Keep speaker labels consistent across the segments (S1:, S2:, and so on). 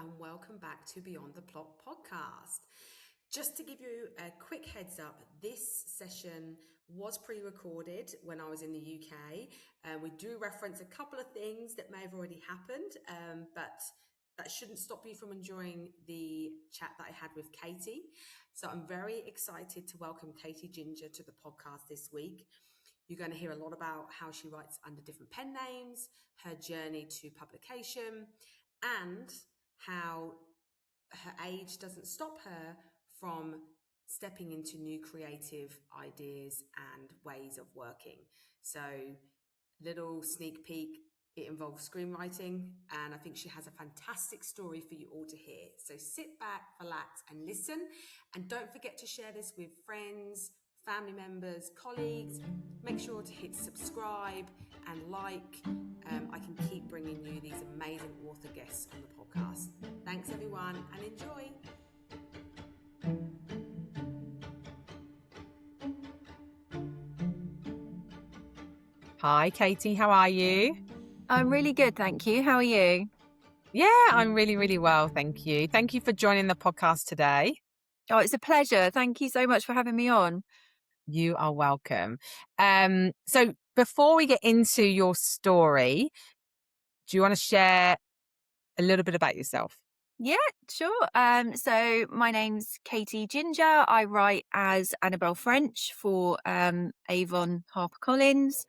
S1: and welcome back to Beyond the Plot podcast. Just to give you a quick heads up, this session was pre-recorded when I was in the UK. We do reference a couple of things that may have already happened, but that shouldn't stop you from enjoying the chat that I had with Katie. So I'm very excited to welcome Katie Ginger to the podcast this week. You're going to hear a lot about how she writes under different pen names, her journey to publication, and how her age doesn't stop her from stepping into new creative ideas and ways of working. So, little sneak peek, it involves screenwriting, and I think she has a fantastic story for you all to hear. So sit back, relax, and listen. And don't forget to share this with friends, family members, colleagues. Make sure to hit subscribe and like. I can keep bringing you these amazing author guests on the podcast. Thanks, everyone, and enjoy. Hi, Katie. How are you?
S2: I'm really good, thank you. How are you?
S1: Yeah, I'm really, really well, thank you. Thank you for joining the podcast today.
S2: Oh, it's a pleasure. Thank you so much for having me on.
S1: You are welcome. So before we get into your story, do you want to share a little bit about yourself?
S2: Yeah, sure. So my name's Katie Ginger. I write as Annabel French for Avon HarperCollins.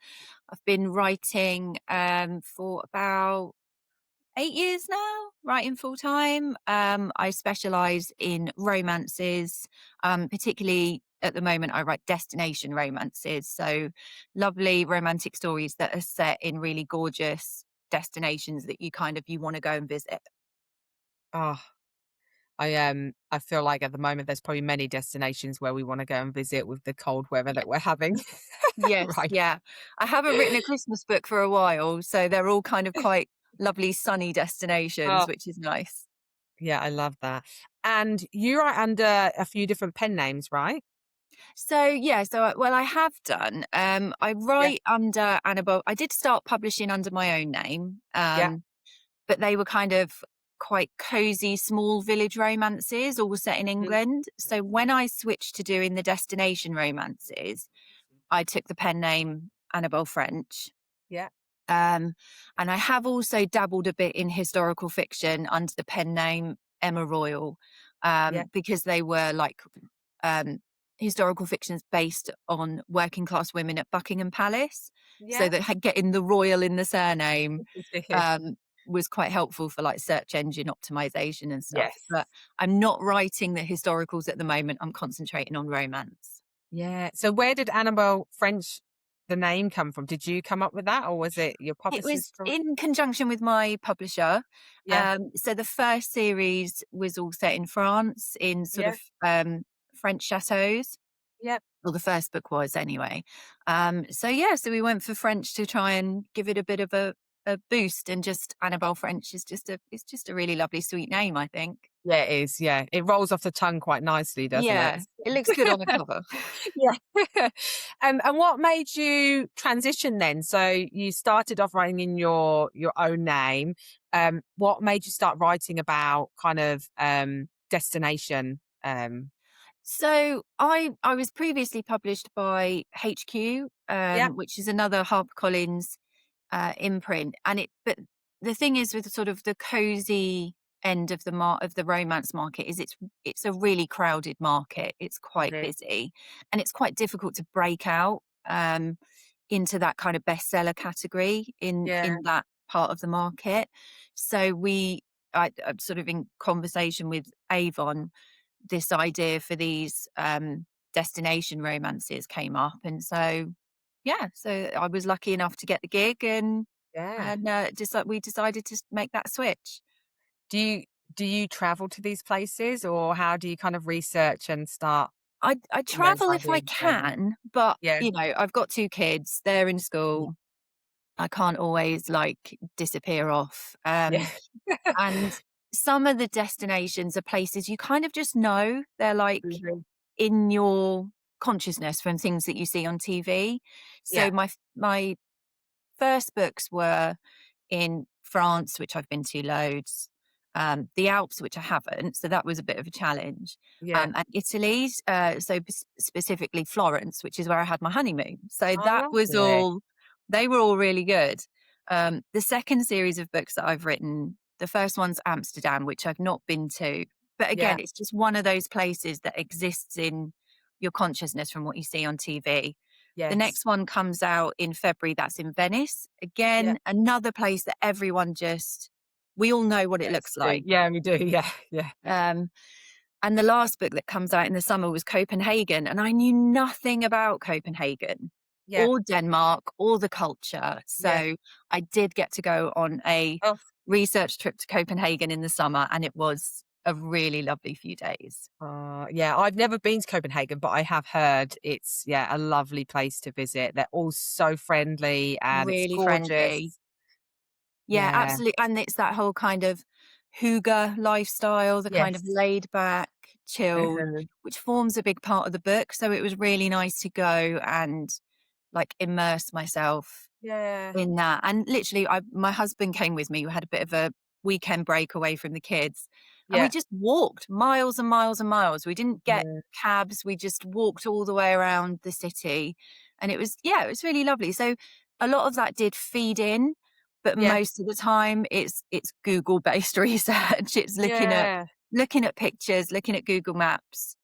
S2: I've been writing for about 8 years now, writing full time. I specialise in romances, particularly at the moment I write destination romances. So lovely romantic stories that are set in really gorgeous destinations that you want to go and visit.
S1: Oh, I feel like at the moment there's probably many destinations where we want to go and visit with the cold weather that we're having.
S2: Yes,
S1: Right.
S2: yeah. I haven't written a Christmas book for a while, so they're all kind of quite lovely sunny destinations,
S1: Oh,
S2: which is nice.
S1: yeah, I love that. And you write under a few different pen names, right?
S2: So yeah, well, I have done. I
S1: Yeah.
S2: write under Annabel. I did start publishing under my own name,
S1: Yeah.
S2: but they were kind of quite cozy, small village romances, all set in
S1: Mhm.
S2: England. So when I switched to doing the destination romances, I took the pen name Annabel French.
S1: Yeah.
S2: And I have also dabbled a bit in historical fiction under the pen name Emma Royal,
S1: Yeah.
S2: because they were like um, historical fictions based on working class women at Buckingham Palace. So
S1: Yeah.
S2: that getting the royal in the surname um, was quite helpful for like search engine optimization and stuff.
S1: Yes.
S2: But I'm not writing the historicals at the moment. I'm concentrating on romance.
S1: Yeah. So where did Annabel French, the name, come from? Did you come up with that, or was it your
S2: It was
S1: publicist?
S2: in conjunction with my publisher.
S1: Yeah.
S2: So the first series was all set in France in sort
S1: Yeah.
S2: of French chateaus.
S1: Yeah.
S2: Well, the first book was anyway. So we went for French to try and give it a bit of a boost, and just Annabel French is just a really lovely, sweet name, I think.
S1: Yeah, it is. Yeah. It rolls off the tongue quite nicely, doesn't it?
S2: Yeah, it looks good on the cover.
S1: Yeah. And what made you transition then? So you started off writing in your own name. What made you start writing about kind of destination?
S2: So I was previously published by HQ,
S1: Yeah.
S2: which is another HarperCollins imprint, but the thing is with sort of the cozy end of the romance market is it's a really crowded market. It's quite
S1: Mhm.
S2: busy, and it's quite difficult to break out into that kind of bestseller category in
S1: Yeah.
S2: that part of the market. So I'm sort of in conversation with Avon. This idea for these destination romances came up, and so I was lucky enough to get the gig, and
S1: Yeah.
S2: and just we decided to make that switch.
S1: Do you travel to these places, or how do you kind of research and start
S2: I
S1: those
S2: travel if I
S1: ideas going?
S2: can, but
S1: Yeah.
S2: I've got two kids. They're in
S1: Yeah.
S2: school. I can't always like disappear off.
S1: Yeah.
S2: And some of the destinations are places you kind of just know. They're like
S1: Mhm.
S2: in your consciousness from things that you see on TV. So
S1: Yeah.
S2: my first books were in France, which I've been to loads. the Alps, which I haven't, so that was a bit of a challenge,
S1: Yeah.
S2: and Italy, so specifically Florence, which is where I had my honeymoon. So
S1: Oh,
S2: that was
S1: lovely.
S2: all, they were all really good. The second series of books that I've written, the first one's Amsterdam, which I've not been to. But
S1: Yeah.
S2: again, it's just one of those places that exists in your consciousness from what you see on TV. The
S1: Yes.
S2: next one comes out in February. That's in Venice.
S1: Yeah.
S2: Again, another place that everyone just, we all know what it looks
S1: Yes.
S2: like.
S1: Yeah, we do. Yeah. Yeah.
S2: Um, and the last book that comes out in the summer was Copenhagen. And I knew nothing about Copenhagen
S1: Yeah.
S2: or Denmark or the culture.
S1: Yeah.
S2: So I did get to go on a
S1: Oh,
S2: research trip to Copenhagen in the summer, and it was a really lovely few days.
S1: yeah, I've never been to Copenhagen, but I have heard it's, yeah, a lovely place to visit. They're all so friendly and it's
S2: Really
S1: gorgeous.
S2: friendly. Yeah,
S1: Yeah.
S2: absolutely. And it's that whole kind of hygge lifestyle, the kind of
S1: Yes.
S2: laid back, chilled,
S1: Mhm.
S2: which forms a big part of the book. So it was really nice to go and like immerse myself
S1: Yeah.
S2: in that. And literally, my husband came with me. We had a bit of a weekend break away from the kids, and we
S1: Yeah.
S2: just walked miles and miles and miles. We didn't get
S1: Mm.
S2: cabs. We just walked all the way around the city, and it was, yeah, it was really lovely. So a lot of that did feed in, but
S1: Yeah.
S2: most of the time it's Google based research. It's
S1: Yeah.
S2: looking at pictures, looking at Google Maps,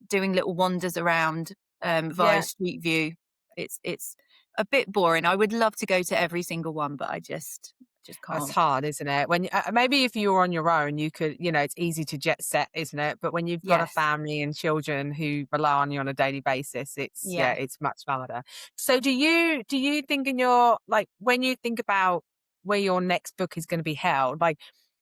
S2: doing little wanders around via
S1: Yeah.
S2: Street View. It's a bit boring. I would love to go to every single one, but I just
S1: That's
S2: can't.
S1: hard, isn't it? When maybe if you were on your own, you could, it's easy to jet set, isn't it? But when you've got a
S2: Yes.
S1: family and children who rely on you on a daily basis,
S2: Yeah.
S1: it's much harder. So do you think in your, like, when you think about where your next book is going to be held, like,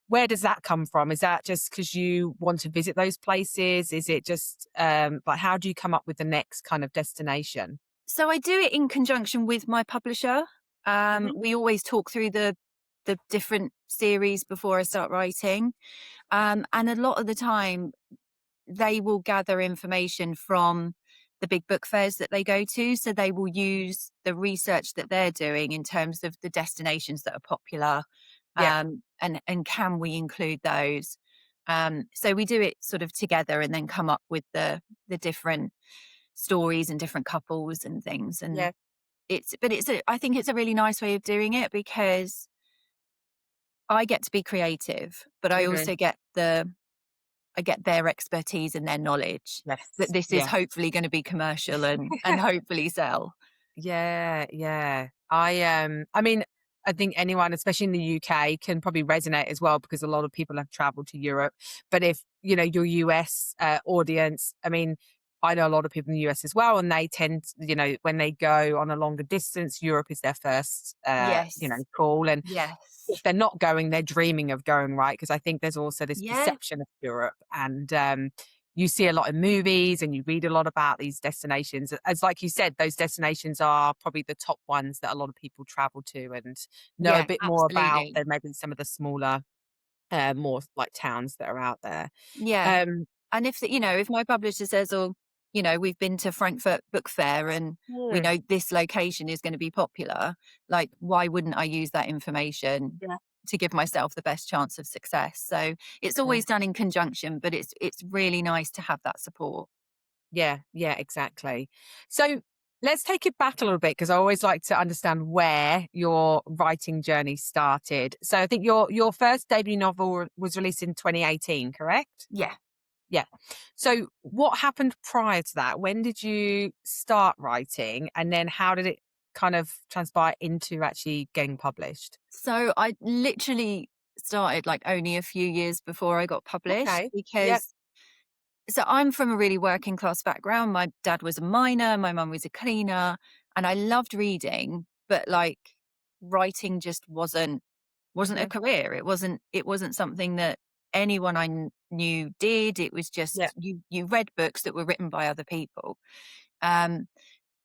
S1: where does that come from? Is that just because you want to visit those places? Is it just like, how do you come up with the next kind of destination?
S2: So I do it in conjunction with my publisher.
S1: Hmm.
S2: We always talk through the different series before I start writing. And a lot of the time they will gather information from the big book fairs that they go to. So they will use the research that they're doing in terms of the destinations that are popular.
S1: Yeah.
S2: And can we include those? So we do it sort of together and then come up with the different stories and different couples and things. And
S1: Yeah.
S2: I think it's a really nice way of doing it because I get to be creative, but I
S1: Hmm.
S2: also I get their expertise and their knowledge that
S1: Yes.
S2: this is
S1: Yeah.
S2: hopefully going to be commercial and hopefully sell.
S1: Yeah, yeah. I mean, I think anyone, especially in the UK, can probably resonate as well because a lot of people have traveled to Europe. But if, your US audience, I mean, I know a lot of people in the US as well, and they tend, when they go on a longer distance, Europe is their first,
S2: Yes.
S1: call. And
S2: Yes.
S1: if they're not going, they're dreaming of going, right? Because I think there's also this
S2: Yeah.
S1: perception of Europe, and you see a lot in movies and you read a lot about these destinations. As like you said, those destinations are probably the top ones that a lot of people travel to and know a
S2: Yeah,
S1: bit more about
S2: absolutely.
S1: than maybe some of the smaller, more like towns that are out there.
S2: Yeah.
S1: Um,
S2: And if my publisher says, "Oh, we've been to Frankfurt Book Fair and we
S1: mm,
S2: know this location is going to be popular," like, why wouldn't I use that information
S1: yeah,
S2: to give myself the best chance of success? So it's
S1: yeah,
S2: always done in conjunction, but it's really nice to have that support.
S1: yeah, yeah, exactly. So let's take it back a little bit because I always like to understand where your writing journey started. So I think your first debut novel was released in 2018, correct?
S2: Yeah.
S1: Yeah. So what happened prior to that? When did you start writing? And then how did it kind of transpire into actually getting published?
S2: So I literally started like only a few years before I got published
S1: Okay. Yep.
S2: because so I'm from a really working class background. My dad was a miner, my mum was a cleaner, and I loved reading, but like writing just wasn't a
S1: Hmm.
S2: career. It wasn't something that anyone knew did. It was
S1: Yeah.
S2: just you read books that were written by other people. Um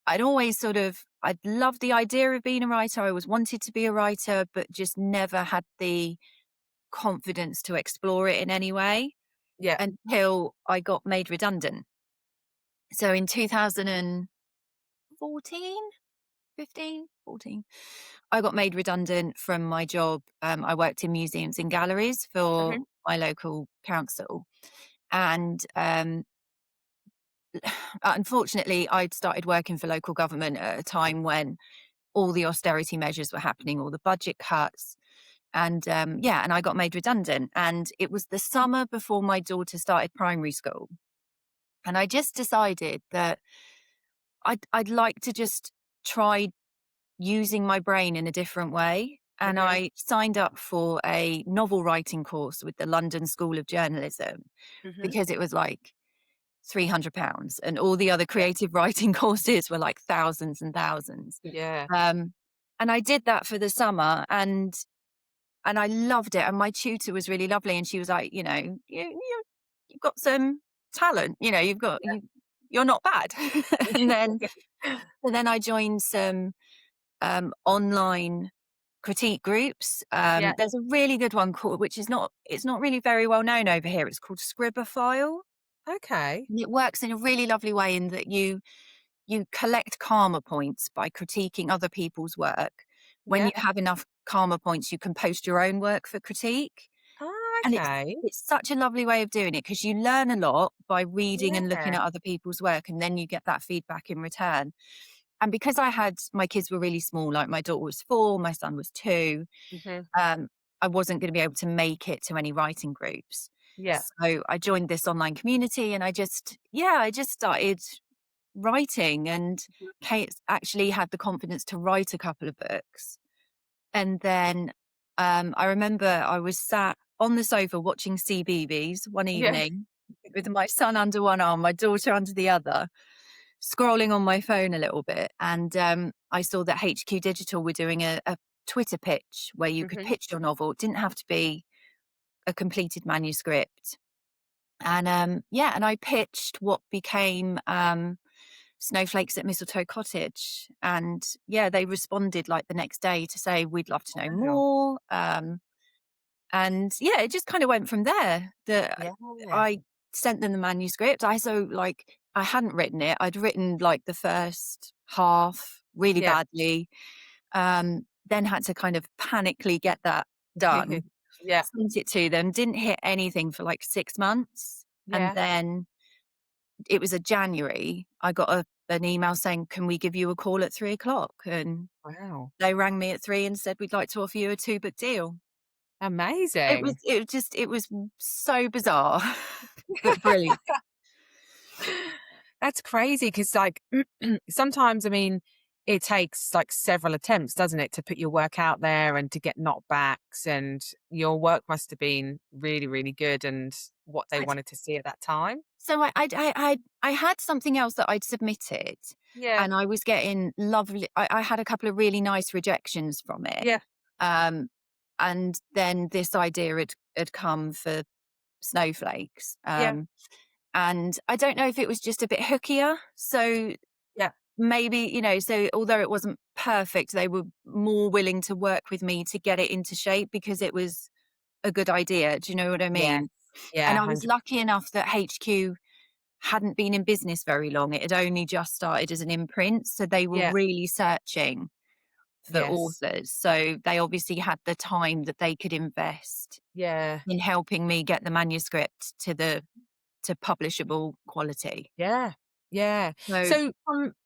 S2: I'd loved the idea of being a writer. I always wanted to be a writer, but just never had the confidence to explore it in any way
S1: Yeah.
S2: until I got made redundant. So in 2014, 15, 14, I got made redundant from my job. I worked in museums and galleries for
S1: Hmm.
S2: my local council. And unfortunately, I'd started working for local government at a time when all the austerity measures were happening, all the budget cuts. And yeah, and I got made redundant. And it was the summer before my daughter started primary school. And I just decided that I'd like to just try using my brain in a different way. And
S1: Mm-hmm.
S2: I signed up for a novel writing course with the London School of Journalism
S1: Mm-hmm.
S2: because it was like £300, and all the other
S1: Yeah.
S2: creative writing courses were like thousands and thousands.
S1: Yeah.
S2: Um, and I did that for the summer, and I loved it. And my tutor was really lovely, and she was like, you've got some talent. You're not bad. and then and then I joined some online critique groups.
S1: Yeah.
S2: There's a really good one called, which is not, it's not really very well known over here. It's called Scribophile.
S1: Okay.
S2: And it works in a really lovely way in that you collect karma points by critiquing other people's work. When
S1: Yeah.
S2: you have enough karma points, you can post your own work for critique.
S1: Oh,
S2: And it's
S1: okay.
S2: it's such a lovely way of doing it because you learn a lot by reading and looking
S1: Yeah.
S2: at other people's work, and then you get that feedback in return. And because my kids were really small, like my daughter was 4, my son was 2,
S1: Mm-hmm.
S2: um, I wasn't going to be able to make it to any writing groups.
S1: Yeah.
S2: So I joined this online community, and I just started writing. And Kate actually had the confidence to write a couple of books. And then I remember I was sat on the sofa watching CBeebies one
S1: Yeah.
S2: evening with my son under one arm, my daughter under the other, scrolling on my phone a little bit. And I saw that HQ Digital were doing a Twitter pitch where you could
S1: Mm-hmm.
S2: pitch your novel. It didn't have to be a completed manuscript. And and I pitched what became Snowflakes at Mistletoe Cottage. And yeah, they responded like the next day to say, we'd love to know
S1: Wow.
S2: more. And yeah, it just kind of went from there. That
S1: Yeah.
S2: I sent them the manuscript. I hadn't written it. I'd written like the first half really
S1: Yeah.
S2: badly. Then had to kind of panically get that done.
S1: Yeah.
S2: Sent it to them. Didn't hit anything for like 6 months. And
S1: Yeah.
S2: then it was a January. I got an email saying, "Can we give you a call at 3 o'clock?" And
S1: Wow.
S2: they rang me at 3 and said, "We'd like to offer you a 2-book deal."
S1: Amazing.
S2: It was so bizarre, but brilliant.
S1: That's crazy because, like, sometimes, I mean, it takes like several attempts, doesn't it, to put your work out there and to get knockbacks. And your work must have been really, really good and what they
S2: I
S1: wanted to see at that time.
S2: So I had something else that I'd submitted,
S1: Yeah.
S2: and I was getting lovely I had a couple of really nice rejections from it.
S1: Yeah.
S2: Um, and then this idea had come for Snowflakes.
S1: Yeah.
S2: And I don't know if it was just a bit hookier. So
S1: Yeah.
S2: maybe, so although it wasn't perfect, they were more willing to work with me to get it into shape because it was a good idea. Do you know what I
S1: Yes.
S2: mean?
S1: Yeah.
S2: And I was
S1: 100.
S2: lucky enough that HQ hadn't been in business very long. It had only just started as an imprint. So they were
S1: Yeah.
S2: really searching for
S1: Yes.
S2: authors. So they obviously had the time that they could invest
S1: Yeah.
S2: in helping me get the manuscript to publishable quality.
S1: Yeah. Yeah.
S2: So
S1: So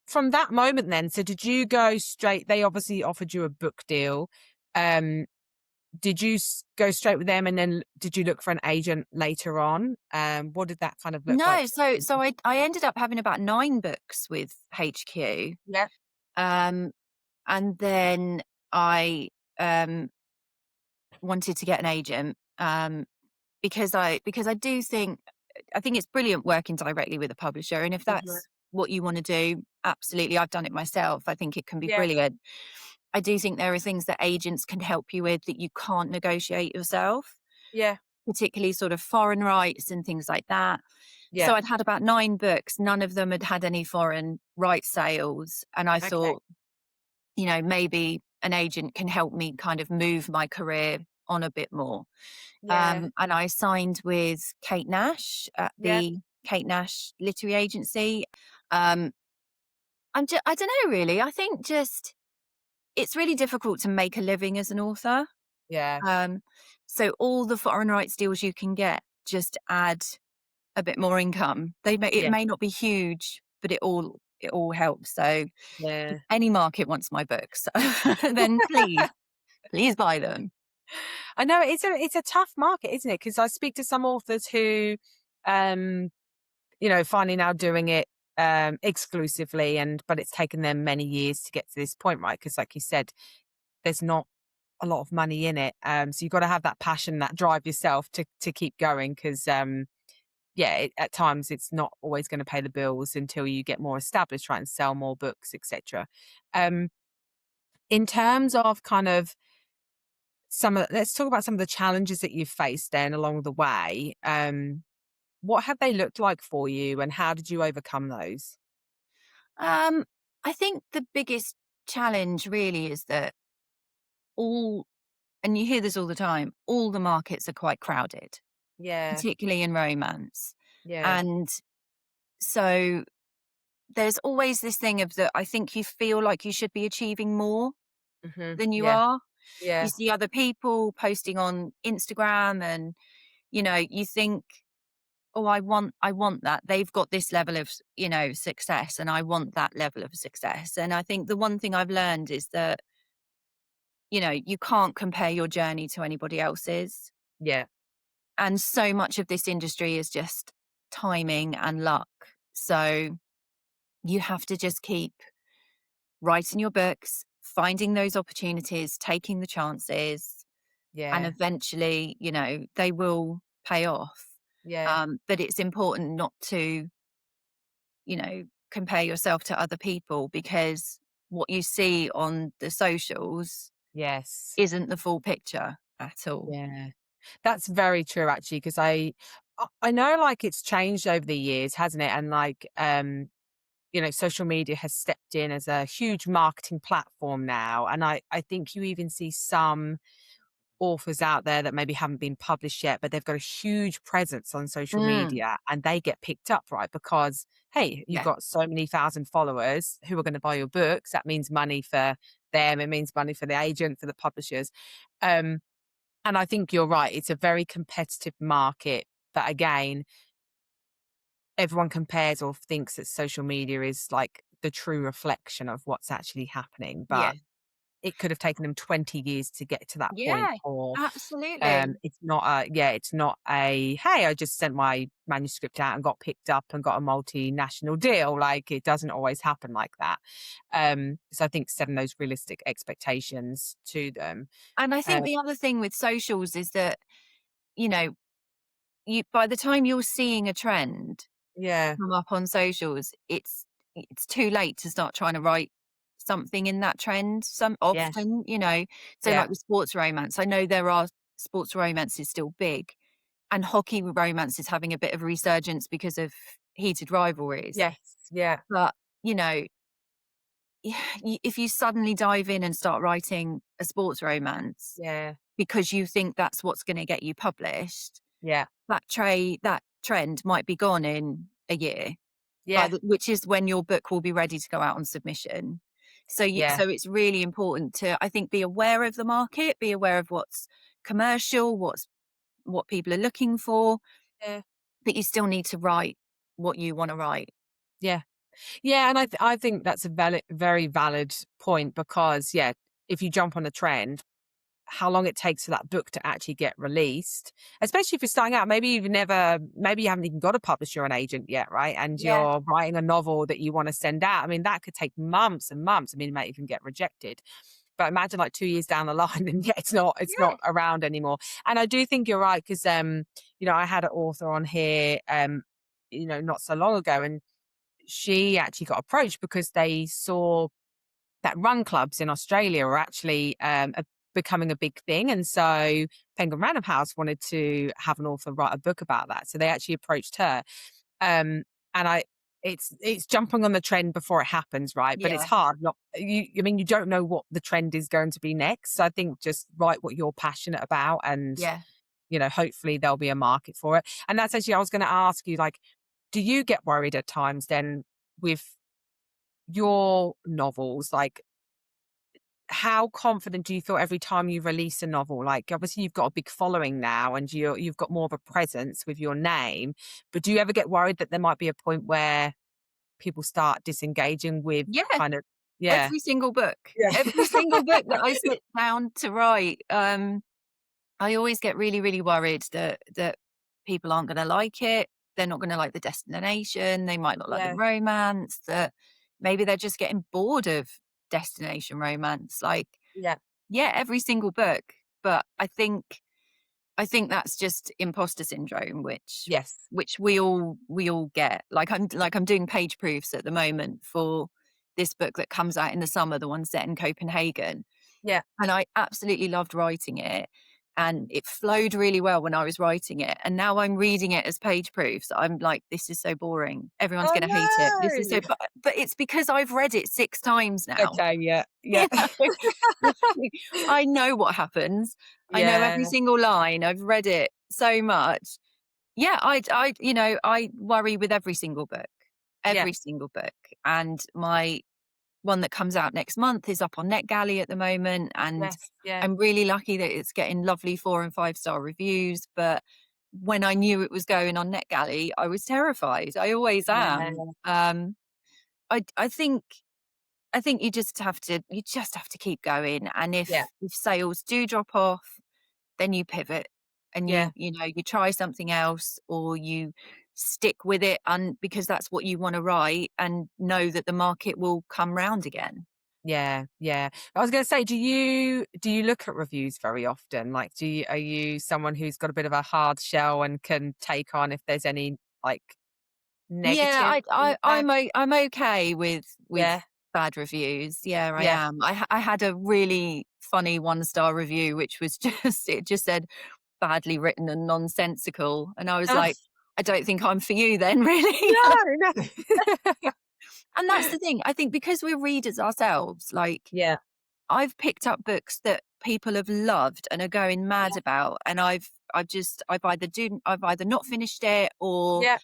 S1: from that moment then, so did you go straight, they obviously offered you a book deal. Um, did you go straight with them and then did you look for an agent later on? What did that kind of look like?
S2: no, so I ended up having about 9 books with HQ.
S1: Yeah.
S2: Um, and then I wanted to get an agent because I do think it's brilliant working directly with a publisher. And if
S1: Mhm.
S2: that's what you want to do, absolutely. I've done it myself. I think it can be
S1: Yeah.
S2: brilliant. I do think there are things that agents can help you with that you can't negotiate yourself,
S1: Yeah.
S2: particularly sort of foreign rights and things like that.
S1: Yeah.
S2: So I'd had about 9 books. None of them had had any foreign rights sales. And I
S1: Okay.
S2: thought, maybe an agent can help me kind of move my career on a bit more.
S1: Yeah.
S2: And I signed with Kate Nash at
S1: Yeah.
S2: the Kate Nash Literary Agency. Um, I don't know, really. I think just it's really difficult to make a living as an author.
S1: Yeah.
S2: Um, So all the foreign rights deals you can get just add a bit more income. It
S1: Yeah.
S2: may not be huge, but it all helps. So if
S1: Yeah.
S2: any market wants my books, then please buy them.
S1: I know it's a tough market, isn't it? Because I speak to some authors who, um, finally now doing it exclusively, but it's taken them many years to get to this point, right? Because, like you said, there's not a lot of money in it, so you've got to have that passion, that drive yourself to keep going. Because, at times it's not always going to pay the bills until you get more established, right, and sell more books, etc. Um, in terms of kind of let's talk about some of the challenges that you've faced then along the way. What have they looked like for you, and how did you overcome those?
S2: Um, I think the biggest challenge really is that all, and you hear this all the time, all the markets are quite crowded,
S1: Yeah,
S2: particularly in romance.
S1: yeah,
S2: And so there's always this thing of that I think you feel like you should be achieving more than you
S1: yeah,
S2: are. You
S1: yeah,
S2: see other people posting on Instagram and, you think, oh, I want that. They've got this level of, success and I want that level of success. And I think the one thing I've learned is that, you can't compare your journey to anybody else's.
S1: yeah,
S2: And so much of this industry is just timing and luck. So you have to just keep writing your books, finding those opportunities, taking the chances, and
S1: yeah,
S2: eventually, they will pay off.
S1: yeah,
S2: But it's important not to, compare yourself to other people because what you see on the socials
S1: yes,
S2: isn't the full picture at all.
S1: yeah. That's very true, actually, because I know, like, it's changed over the years, hasn't it? And, like, social media has stepped in as a huge marketing platform now, and I think you even see some authors out there that maybe haven't been published yet, but they've got a huge presence on social
S2: Mm,
S1: media and they get picked up, right? Because, hey, you've
S2: yeah,
S1: got so many thousand followers who are going to buy your books. That means money for them. It means money for the agent, for the publishers. Um, and I think you're right. It's a very competitive market. But again, everyone compares or thinks that social media is like the true reflection of what's actually happening.
S2: yeah,
S1: But it could have taken them 20 years to get to that point,
S2: yeah,
S1: or
S2: absolutely.
S1: it's not a, "Hey, I just sent my manuscript out and got picked up and got a multinational deal." Like, it doesn't always happen like that. So I think setting those realistic expectations to them.
S2: And I
S1: Uh,
S2: think the other thing with socials is that, you know, you by the time you're seeing a trend
S1: yeah,
S2: come up on socials, it's too late to start trying to write something in that trend. Some
S1: yeah,
S2: often, so
S1: yeah,
S2: like with sports romance, I know there are sports romances still big, and hockey romance is having a bit of a resurgence because of heated rivalries.
S1: yes, yeah,
S2: But, you know, if you suddenly dive in and start writing a sports romance
S1: yeah,
S2: because you think that's what's going to get you published,
S1: yeah,
S2: that trend might be gone in a year,
S1: yeah,
S2: which is when your book will be ready to go out on submission.
S1: yeah,
S2: So it's really important to, I think, be aware of the market, be aware of what's commercial, what people are looking for,
S1: yeah,
S2: but you still need to write what you want to write.
S1: yeah. Yeah, and I think that's a very valid point because, yeah, if you jump on a trend, how long it takes for that book to actually get released, especially if you're starting out. Maybe you haven't even got a publisher or an agent yet, right? And
S2: Yeah.
S1: you're writing a novel that you want to send out. I mean, that could take months and months. I mean, it might even get rejected. But imagine, like, 2 years down the line and yeah, it's not
S2: Yeah.
S1: around anymore. And I do think you're right because, I had an author on here, not so long ago, and she actually got approached because they saw that run clubs in Australia were actually becoming a big thing. And so Penguin Random House wanted to have an author write a book about that. So they actually approached her. Um, and it's jumping on the trend before it happens, right? But it's
S2: Yeah.
S1: hard. I mean, you don't know what the trend is going to be next. So I think just write what you're passionate about, and
S2: Yeah.
S1: hopefully there'll be a market for it. And that's actually, I was going to ask you, like, do you get worried at times then with your novels? Like,
S3: how confident do you feel every time you release a novel? Like, obviously you've got a big following now and you've got more of a presence with your name, but do you ever get worried that there might be a point where people start disengaging with
S2: Yeah,
S3: kind of, yeah.
S2: every single book.
S3: Yeah.
S2: Every single book that I sit down to write, I always get really, really worried that people aren't gonna like it. They're not gonna like the destination, they might not like the
S3: Yeah.
S2: romance, that maybe they're just getting bored of destination romance. Like,
S3: Yeah.
S2: yeah, every single book. But I think that's just imposter syndrome,
S3: Yes.
S2: which we all get. Like I'm doing page proofs at the moment for this book that comes out in the summer, the one set in Copenhagen.
S3: Yeah.
S2: And I absolutely loved writing it. And it flowed really well when I was writing it. And now I'm reading it as page proofs. I'm like, this is so boring. Everyone's
S3: Oh
S2: going to hate it. This is
S3: no.
S2: so, but it's because I've read it 6 times now.
S3: Okay. Yeah. Yeah.
S2: You know, I know what happens. I know every
S3: Yeah.
S2: single line. I've read it so much. Yeah, I worry with
S3: Yeah.
S2: every single book. And my one that comes out next month is up on NetGalley at the moment, and
S3: Yes. Yeah.
S2: I'm really lucky that it's getting lovely 4 and 5-star reviews. But when I knew it was going on NetGalley, I was terrified. I always
S3: Yeah.
S2: am. I think you just have to keep going. And
S3: Yeah.
S2: if sales do drop off, then you pivot and
S3: Yeah.
S2: you try something else, or you stick with it, and because that's what you want to write, and know that the market will come round again.
S3: Yeah, yeah. I was going to say, do you look at reviews very often? Like, are you someone who's got a bit of a hard shell and can take on if there's any like
S2: Yeah,
S3: negative feedback?
S2: I'm okay with
S3: Yeah,
S2: bad reviews. Yeah, I
S3: yeah.
S2: am. I had a really funny 1-star review, which was it just said badly written and nonsensical, and I was
S3: Oh,
S2: like, I don't think I'm for you then, really.
S3: no, no.
S2: And that's the thing. I think because we're readers ourselves, like,
S3: Yeah,
S2: I've picked up books that people have loved and are going mad about, and I've either not finished it, or
S3: yeah,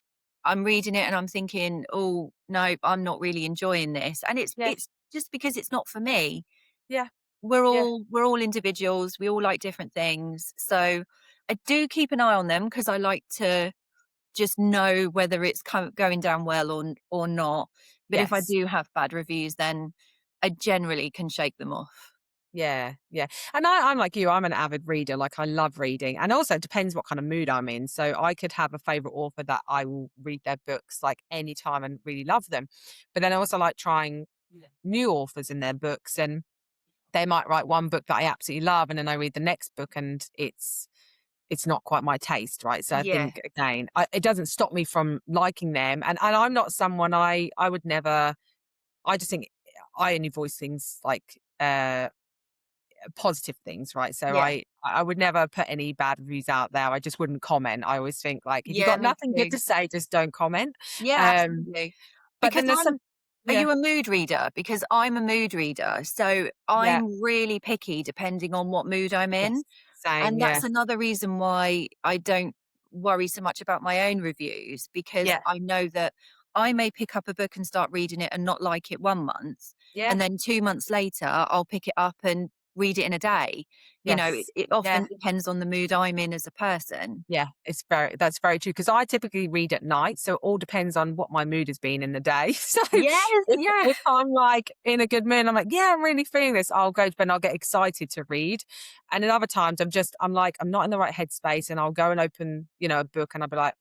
S2: I'm reading it and I'm thinking, "Oh, no, I'm not really enjoying this." And
S3: yeah,
S2: it's just because it's not for me.
S3: yeah,
S2: We're
S3: yeah,
S2: all we're all individuals. We all like different things. So I do keep an eye on them, because I like to just know whether it's going down well or not. But if I
S3: yes.
S2: do have bad reviews, then I generally can shake them off.
S3: Yeah, yeah. And I'm like you, I'm an avid reader. Like, I love reading. And also it depends what kind of mood I'm in. So I could have a favorite author that I will read their books like anytime and really love them. But then I also like trying new authors in their books, and they might write one book that I absolutely love, and then I read the next book and it's not quite my taste, right? So I
S2: Yeah.
S3: think again, it doesn't stop me from liking them. And I'm not someone I would never. I just think I only voice things like positive things, right? So
S2: Yeah.
S3: I would never put any bad reviews out there. I just wouldn't comment. I always think like if you
S2: Yeah,
S3: got
S2: me
S3: nothing good
S2: too.
S3: to say, just don't comment.
S2: Yeah,
S3: Um,
S2: absolutely.
S3: but
S2: Because
S3: then there's some,
S2: are
S3: yeah,
S2: you a mood reader? Because I'm a mood reader. So
S3: yeah,
S2: I'm really picky depending on what mood I'm
S3: yes,
S2: in.
S3: same,
S2: And
S3: yeah,
S2: that's another reason why I don't worry so much about my own reviews, because
S3: yeah,
S2: I know that I may pick up a book and start reading it and not like it 1 month.
S3: yeah,
S2: And then 2 months later, I'll pick it up and read it in a day. It,
S3: yes,
S2: it
S3: yeah.
S2: often depends on the mood I'm in as a person.
S3: Yeah, that's very true, because I typically read at night, so it all depends on what my mood has been in the day. So
S2: Yes, yeah.
S3: if I'm like in a good mood, I'm like, yeah, I'm really feeling this. I'll go to bed and I'll get excited to read. And then other times I'm like, I'm not in the right headspace, and I'll go and open, a book, and I'll be like,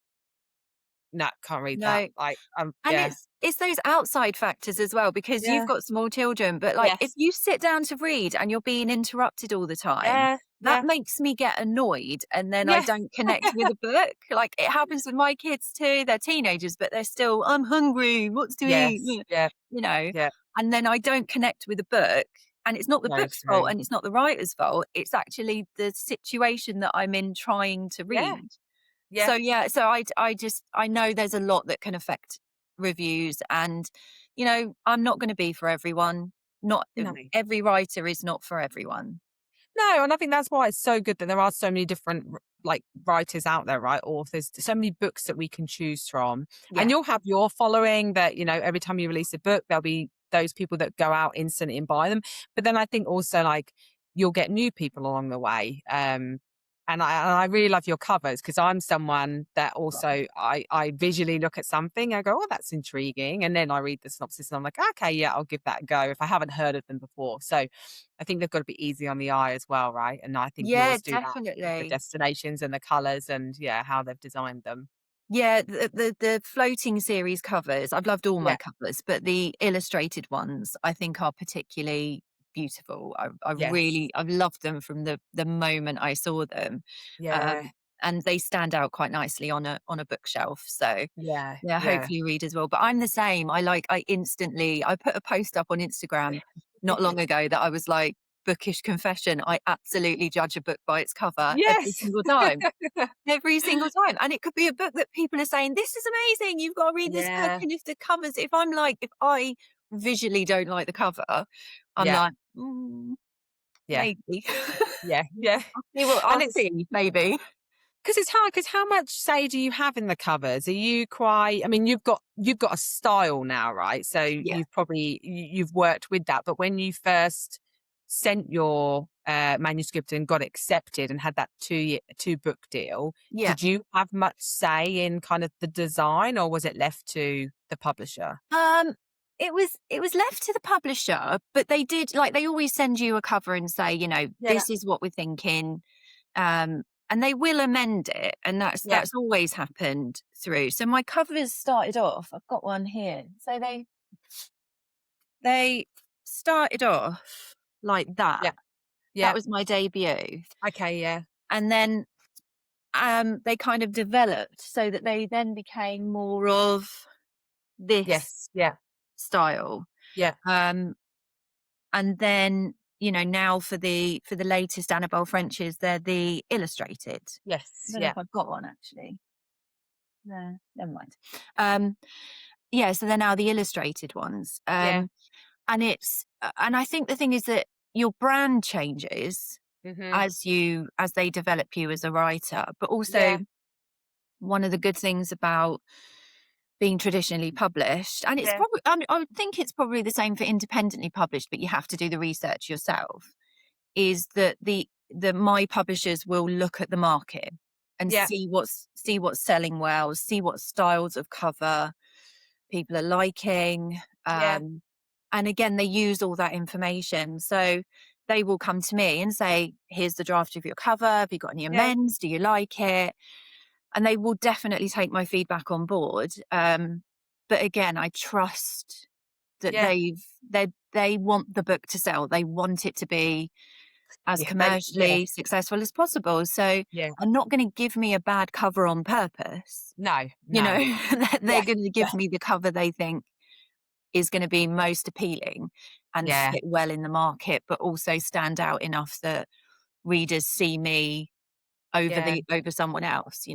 S3: no, can't read that.
S2: No.
S3: Like,
S2: And
S3: yeah.
S2: it's those outside factors as well, because you've
S3: Yeah.
S2: got small children, but, like, if
S3: Yes.
S2: you sit down to read and you're being interrupted all the time,
S3: Yeah.
S2: that
S3: Yeah.
S2: makes me get annoyed, and then I
S3: Yeah.
S2: don't connect with a book. Like, it happens with my kids too. They're teenagers, but they're still, "I'm hungry. What's to eat?"
S3: Yes. Yeah.
S2: You know?
S3: Yeah.
S2: And then I don't connect with a book, and it's not the
S3: No,
S2: book's fault,
S3: same.
S2: and it's not the writer's fault. It's actually the situation that I'm in trying to
S3: Yeah.
S2: read.
S3: Yeah.
S2: So, yeah, so I know there's a lot that can affect reviews, and, I'm not gonna be for everyone. Not
S3: No.
S2: every writer is not for everyone.
S3: No, and I think that's why it's so good that there are so many different like writers out there, right? Authors, so many books that we can choose from. And
S2: Yeah.
S3: you'll have your following that, every time you release a book, there'll be those people that go out instantly and buy them. But then I think also like you'll get new people along the way. And I really love your covers because I'm someone that also I visually look at something, I go, oh, that's intriguing. And then I read the synopsis and I'm like, okay, yeah, I'll give that a go if I haven't heard of them before. So I think they've got to be easy on the eye as well, right? And I think
S2: Yeah,
S3: yours do that with the
S2: definitely.
S3: destinations and the colours and yeah, how they've designed them.
S2: Yeah, the floating series covers, I've loved all
S3: Yeah.
S2: my covers, but the illustrated ones I think are particularly beautiful.
S3: Yes.
S2: I've loved them from the moment I saw them.
S3: Yeah.
S2: Um, and they stand out quite nicely on a bookshelf. So
S3: Yeah.
S2: yeah,
S3: Yeah.
S2: hopefully readers will. But I'm the same. I put a post up on Instagram not long ago that I was like, bookish confession, I absolutely judge a book by its cover every
S3: Yes.
S2: single time. Every single time. And it could be a book that people are saying, "This is amazing. You've got to read this book."
S3: Yeah.
S2: And if I visually don't like the cover, I'm
S3: Yeah.
S2: like,
S3: Yeah.
S2: maybe.
S3: Yeah. Yeah. And
S2: I'll
S3: it's
S2: see, maybe.
S3: because it's hard, because how much say do you have in the covers? Are you quite, I mean, you've got a style now, right? So
S2: Yeah.
S3: you've worked with that. But when you first sent your manuscript and got accepted and had that two book deal,
S2: Yeah.
S3: did you have much say in kind of the design, or was it left to the publisher?
S2: Um, it was left to the publisher, but they always send you a cover and say,
S3: Yeah.
S2: this is what we're thinking. And they will amend it, and
S3: Yeah.
S2: that's always happened through. So my covers started off. I've got one here. So they started off like that.
S3: Yeah.
S2: That
S3: Yeah.
S2: was my debut,
S3: Okay. Yeah.
S2: and then they kind of developed so that they then became more of this
S3: Yes. Yeah.
S2: style.
S3: Yeah.
S2: Um, and then now for the latest Annabel Frenches, they're the illustrated. I
S3: Yes.
S2: don't know
S3: Yeah.
S2: if I've got one actually. No, never mind. Um, yeah, so they're now the illustrated ones.
S3: Yeah.
S2: And I think the thing is that your brand changes
S3: Mhm.
S2: as they develop you as a writer, but also
S3: Yeah.
S2: one of the good things about being traditionally published, and it's
S3: Yeah.
S2: probably I would think it's probably the same for independently published, but you have to do the research yourself, is that the my publishers will look at the market and
S3: Yeah.
S2: see what's selling well, see what styles of cover people are liking.
S3: Yeah.
S2: And again, they use all that information. So they will come to me and say, here's the draft of your cover. Have you got any
S3: Yeah.
S2: amends? Do you like it? And they will definitely take my feedback on board. But again, I trust that
S3: Yeah.
S2: they want the book to sell. They want it to be as
S3: Yeah. Yeah.
S2: commercially successful as possible. So
S3: Yeah.
S2: I'm not going to give me a bad cover on purpose.
S3: No.
S2: You
S3: No.
S2: know, they're
S3: Yeah.
S2: going to
S3: Yeah.
S2: give me the cover they think is going to be most appealing and
S3: Yeah.
S2: fit well in the market, but also stand out enough that readers see me
S3: Yeah.
S2: over someone else,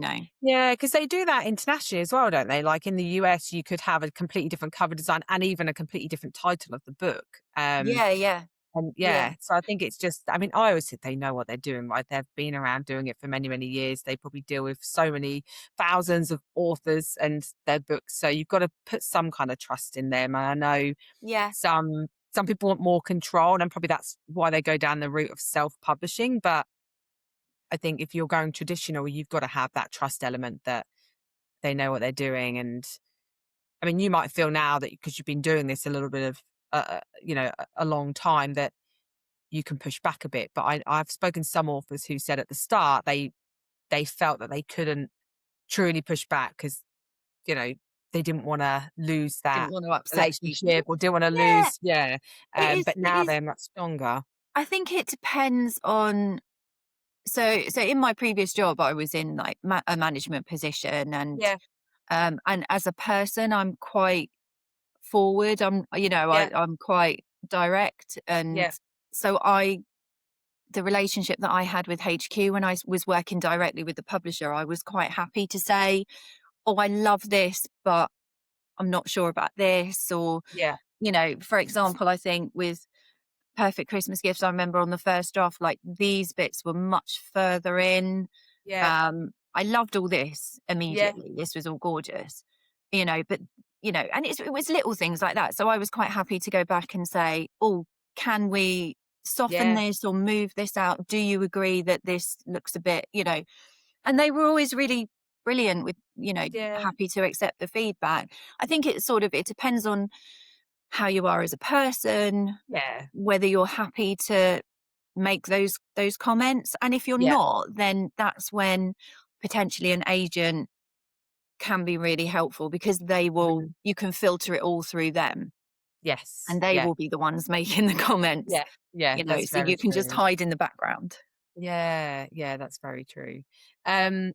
S3: Yeah, because they do that internationally as well, don't they? Like in the US, you could have a completely different cover design and even a completely different title of the book.
S2: Yeah, yeah,
S3: And
S2: yeah,
S3: yeah, so I think it's just, I mean, I always think they know what they're doing, right? They've been around doing it for many, many years. They probably deal with so many thousands of authors and their books. So you've got to put some kind of trust in them. And I know
S2: yeah,
S3: some people want more control, and probably that's why they go down the route of self-publishing. But I think if you're going traditional, you've got to have that trust element that they know what they're doing. And I mean, you might feel now that because you've been doing this a little bit of, a long time, that you can push back a bit. But I've spoken to some authors who said at the start they felt that they couldn't truly push back because you know they didn't want to lose
S2: didn't
S3: that
S2: want to upset people.
S3: relationship or didn't want to
S2: Yeah,
S3: lose, yeah. But
S2: it
S3: now
S2: is.
S3: they're much stronger.
S2: I think it depends on. So in my previous job, I was in like a management position,
S3: Yeah,
S2: and as a person, I'm quite forward.
S3: yeah,
S2: I'm quite direct, and
S3: yeah,
S2: so the relationship that I had with HQ when I was working directly with the publisher, I was quite happy to say, "Oh, I love this, but I'm not sure about this." Or,
S3: yeah,
S2: for example, I think with Perfect Christmas Gifts, I remember on the first draft, like these bits were much further in.
S3: yeah,
S2: I loved all this
S3: yeah,
S2: immediately. This was all gorgeous, but you know, and it was little things like that. So I was quite happy to go back and say, oh, can we soften
S3: Yeah.
S2: this or move this out? Do you agree that this looks a bit, you know? And they were always really brilliant with, you know,
S3: Yeah.
S2: happy to accept the feedback. I think it depends on how you are as a person,
S3: Yeah.
S2: whether you're happy to make those comments. And if you're
S3: Yeah.
S2: not, then that's when potentially an agent can be really helpful, because
S3: Mhm.
S2: you can filter it all through them,
S3: Yes.
S2: and they
S3: Yeah.
S2: will be the ones making the comments,
S3: Yeah. Yeah.
S2: you know,
S3: That's
S2: so
S3: very
S2: you can just
S3: true.
S2: hide in the background.
S3: Yeah. Yeah. That's very true. Um,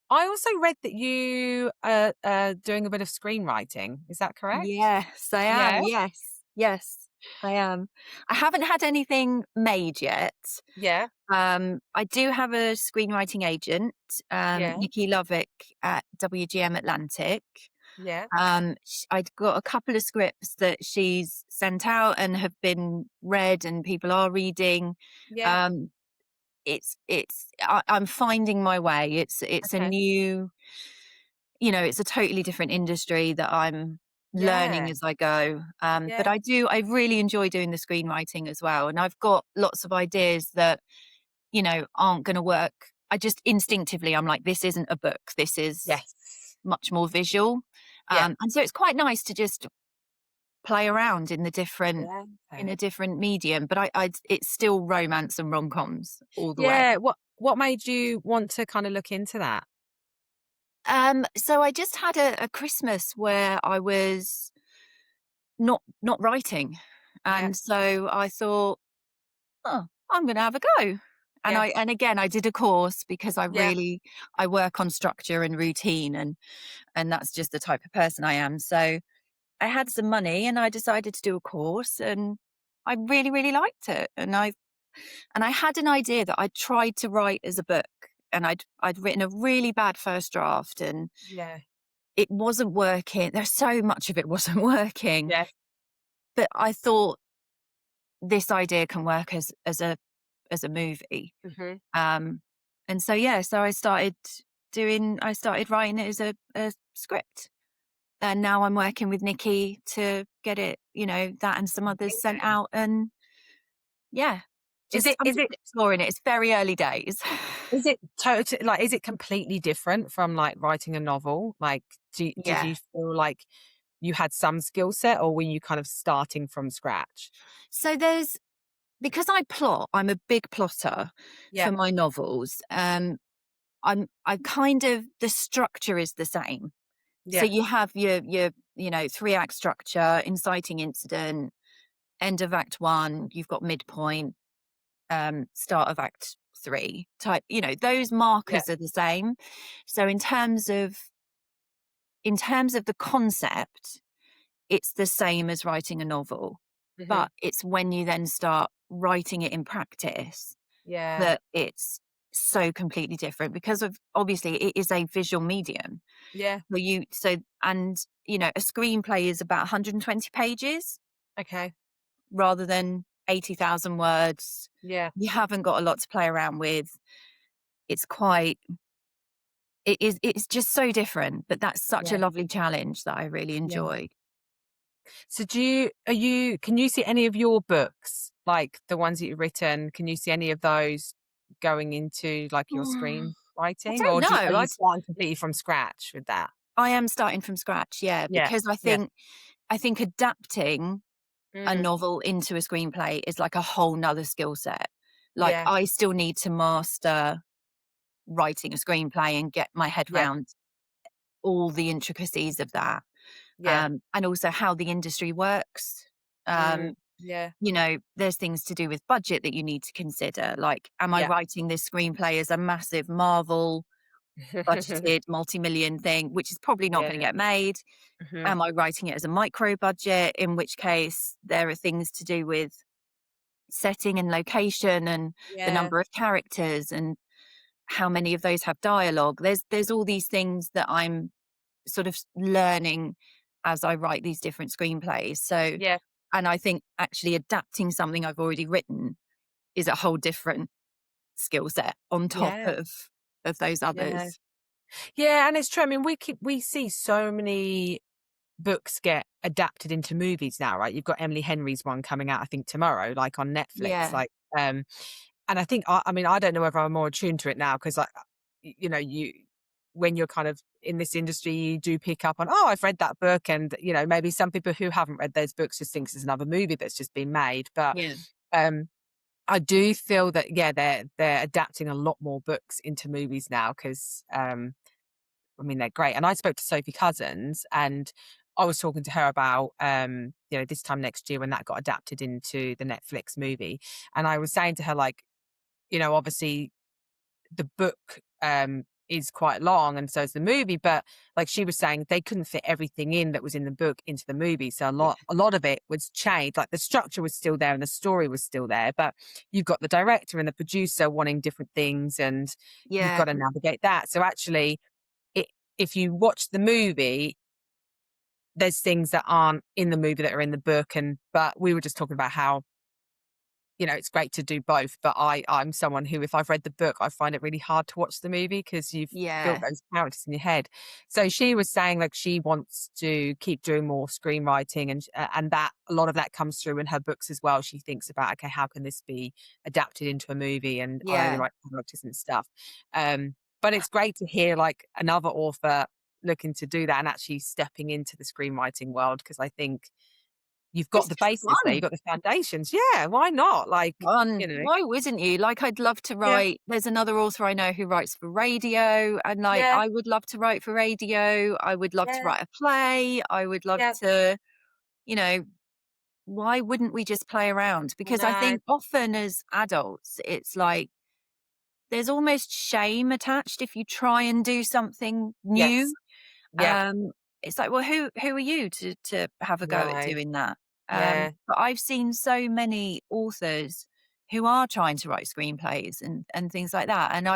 S3: I also read that you are doing a bit of screenwriting. Is that correct?
S2: Yes, I
S3: Yeah.
S2: am. Yes, yes, I am. I haven't had anything made yet.
S3: Yeah.
S2: I do have a screenwriting agent,
S3: Yeah.
S2: Nikki Lovick at WGM Atlantic.
S3: Yeah.
S2: I'd got a couple of scripts that she's sent out and have been read and people are reading.
S3: Yeah.
S2: Um, I'm finding my way. It's a
S3: Okay.
S2: new, you know, it's a totally different industry that I'm learning
S3: Yeah.
S2: as I go. But
S3: Yeah.
S2: I really enjoy doing the screenwriting as well. And I've got lots of ideas that, you know, aren't going to work. I just instinctively, I'm like, this isn't a book. This is
S3: Yes.
S2: much more visual.
S3: Yeah.
S2: And so it's quite nice to just play around
S3: Yeah.
S2: in a different medium. But it's still romance and rom-coms all the way.
S3: Yeah. What made you want to kind of look into that?
S2: So I just had a Christmas where I was not writing,
S3: Yeah.
S2: and so I thought, oh, I'm going to have a go.
S3: Yeah.
S2: And again, I did a course because
S3: Yeah.
S2: I work on structure and routine, and that's just the type of person I am. So I had some money and I decided to do a course, and I really, really liked it. And I had an idea that I'd tried to write as a book, and I'd written a really bad first draft, and
S3: Yeah.
S2: it wasn't working. There's so much of it wasn't working.
S3: Yeah.
S2: But I thought this idea can work as a movie.
S3: Hmm.
S2: Um and so yeah, so I started writing it as a script. And now I'm working with Nikki to get it, you know, that and some others sent
S3: Amazing.
S2: out. And yeah,
S3: Is
S2: just
S3: it
S2: I'm
S3: is
S2: just
S3: it
S2: exploring it. It's very early days.
S3: is it totally like is it completely different from like writing a novel? Like did
S2: Yeah.
S3: you feel like you had some skill set, or were you kind of starting from scratch?
S2: So because I'm a big plotter
S3: Yeah.
S2: for my novels. I kind of, the structure is the same. So
S3: Yeah.
S2: you have your, you know, 3-act structure, inciting incident, end of act 1, you've got midpoint, start of act 3 type, you know, those
S3: Yeah.
S2: markers are the same. So in terms of the concept, it's the same as writing a novel.
S3: Hmm.
S2: But it's when you then start writing it in practice
S3: Yeah.
S2: that it's so completely different, because of obviously it is a visual medium.
S3: Yeah.
S2: And you know, a screenplay is about 120 pages
S3: Okay.
S2: rather than 80,000 words.
S3: Yeah.
S2: You haven't got a lot to play around with. It's quite it's just so different, but that's such a
S3: Yeah.
S2: lovely challenge that I really
S3: Yeah.
S2: enjoy.
S3: So can you see any of your books, like the ones that you've written, can you see any of those going into like your
S2: I
S3: screenwriting,
S2: don't
S3: or are
S2: know.
S3: you starting completely from scratch with that?
S2: I am starting from scratch, yeah,
S3: Yeah.
S2: because
S3: Yeah.
S2: I think adapting a
S3: Mm.
S2: novel into a screenplay is like a whole nother skill set. Like,
S3: Yeah.
S2: I still need to master writing a screenplay and get my head
S3: Yeah.
S2: round all the intricacies of that,
S3: Yeah.
S2: and also how the industry works.
S3: Mm.
S2: Um,
S3: Yeah.
S2: you know, there's things to do with budget that you need to consider. Like, am I
S3: Yeah.
S2: writing this screenplay as a massive Marvel budgeted multi-million thing, which is probably not going to
S3: Yeah.
S2: get made?
S3: Mhm.
S2: Am I writing it as a micro budget, in which case there are things to do with setting and location and the
S3: Yeah.
S2: number of characters and how many of those have dialogue? There's all these things that I'm sort of learning as I write these different screenplays. So,
S3: Yeah.
S2: and I think actually adapting something I've already written is a whole different skill set on top
S3: Yeah.
S2: of those
S3: Yeah.
S2: others.
S3: Yeah, and it's true. I mean, we see so many books get adapted into movies now, right? You've got Emily Henry's one coming out, I think tomorrow, like on Netflix.
S2: Yeah.
S3: Like, and I think I mean, I don't know whether I'm more attuned to it now because you know, when you're kind of in this industry, you do pick up on, oh, I've read that book, and you know, maybe some people who haven't read those books just thinks it's another movie that's just been made. But
S2: Yeah.
S3: um, I do feel that yeah, they're adapting a lot more books into movies now because I mean, they're great. And I spoke to Sophie Cousins, and I was talking to her about, you know, this time next year when that got adapted into the Netflix movie. And I was saying to her, like, you know, obviously the book is quite long and so is the movie, but like she was saying, they couldn't fit everything in that was in the book into the movie. So
S2: Yeah.
S3: a lot of it was changed. Like the structure was still there and the story was still there, but you've got the director and the producer wanting different things and you've
S2: Yeah.
S3: got to navigate that. So actually, it, if you watch the movie, there's things that aren't in the movie that are in the book. And but we were just talking about how, you know, it's great to do both. But I'm someone who, if I've read the book, I find it really hard to watch the movie because you've built
S2: Yeah.
S3: those characters in your head. So she was saying like she wants to keep doing more screenwriting, and that a lot of that comes through in her books as well. She thinks about, okay, how can this be adapted into a movie, and are they the
S2: Yeah.
S3: right characters and stuff. But it's great to hear like another author looking to do that and actually stepping into the screenwriting world, because I think you've got
S2: It's
S3: the
S2: just
S3: basis there, you've
S2: fun.
S3: got the foundations. Yeah, why not? Like,
S2: Fun.
S3: you know,
S2: Why wouldn't you? Like, I'd love to
S3: yeah,
S2: write. There's another author I know who writes for radio, and like,
S3: yeah,
S2: I would love to write for radio. I would love to
S3: yeah,
S2: write a play. I would love
S3: yeah.
S2: to, you know, why wouldn't we just play around? Because I
S3: No,
S2: think often as adults, it's like there's almost shame attached if you try and do something
S3: yes,
S2: new.
S3: yeah,
S2: Um, it's like, well, who are you to have a go at
S3: no,
S2: doing that?
S3: yeah,
S2: But I've seen so many authors who are trying to write screenplays and things like that. And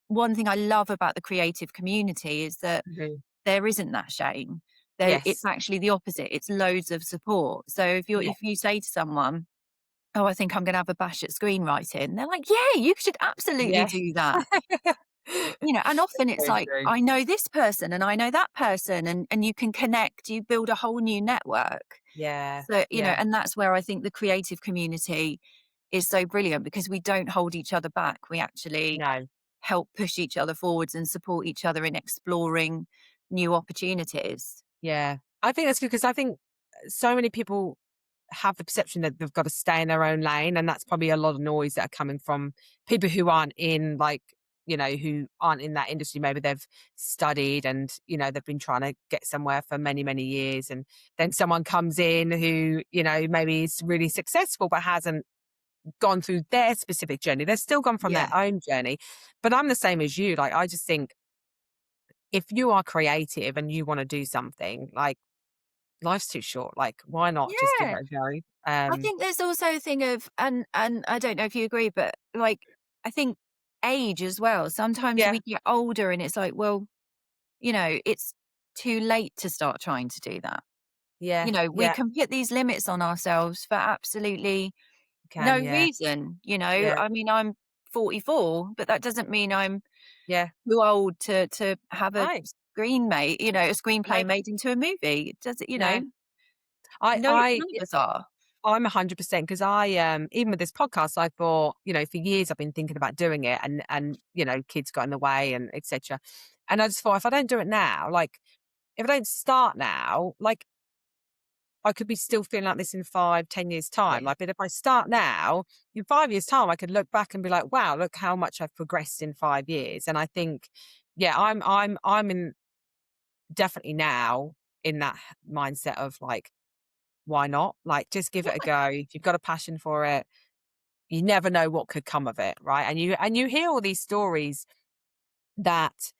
S2: one thing I love about the creative community is that
S3: mhm,
S2: there isn't that shame. There, it's
S3: yes,
S2: actually the opposite. It's loads of support. So
S3: yeah,
S2: if you say to someone, "Oh, I think I'm going to have a bash at screenwriting," they're like, "Yeah, you should absolutely
S3: yeah.
S2: do that." And often it's
S3: So
S2: like,
S3: true.
S2: I know this person and I know that person, and you can connect, you build a whole new network.
S3: Yeah,
S2: So,
S3: yeah,
S2: and that's where I think the creative community is so brilliant, because we don't hold each other back. We actually
S3: no,
S2: help push each other forwards and support each other in exploring new opportunities.
S3: yeah. I think that's good because I think so many people have the perception that they've got to stay in their own lane, and that's probably a lot of noise that are coming from people who aren't in like, you know, who aren't in that industry. Maybe they've studied and, you know, they've been trying to get somewhere for many, many years, and then someone comes in who, you know, maybe is really successful but hasn't gone through their specific journey. They've still gone from their
S2: Yeah.
S3: own journey. But I'm the same as you. Like, I just think if you are creative and you want to do something, like, life's too short. Like, why not just give
S2: Yeah.
S3: it a go?
S2: I think there's also a thing of, and I don't know if you agree, but like, I think age as well. Sometimes
S3: Yeah,
S2: we get older and it's like, well, it's too late to start trying to do that.
S3: yeah,
S2: We
S3: yeah,
S2: can put these limits on ourselves for absolutely
S3: can,
S2: no
S3: yeah,
S2: reason.
S3: yeah,
S2: I mean, I'm 44, but that doesn't mean I'm
S3: yeah.
S2: too old to have a
S3: No,
S2: a
S3: no,
S2: screenplay made into a movie. It does it,
S3: no.
S2: no,
S3: I
S2: none of us are.
S3: I'm 100% because I even with this podcast, I thought, you know, for years I've been thinking about doing it, and you know, kids got in the way and etc. And I just thought, if I don't do it now, like if I don't start now, like I could be still feeling like this in 5, 10 years time.
S2: Yeah.
S3: Like, but if I start now, in 5 years time, I could look back and be like, wow, look how much I've progressed in 5 years. And I think, yeah, I'm in definitely now in that mindset of like, why not? Like, just give it a go. If you've got a passion for it, you never know what could come of it, right? And you hear all these stories that,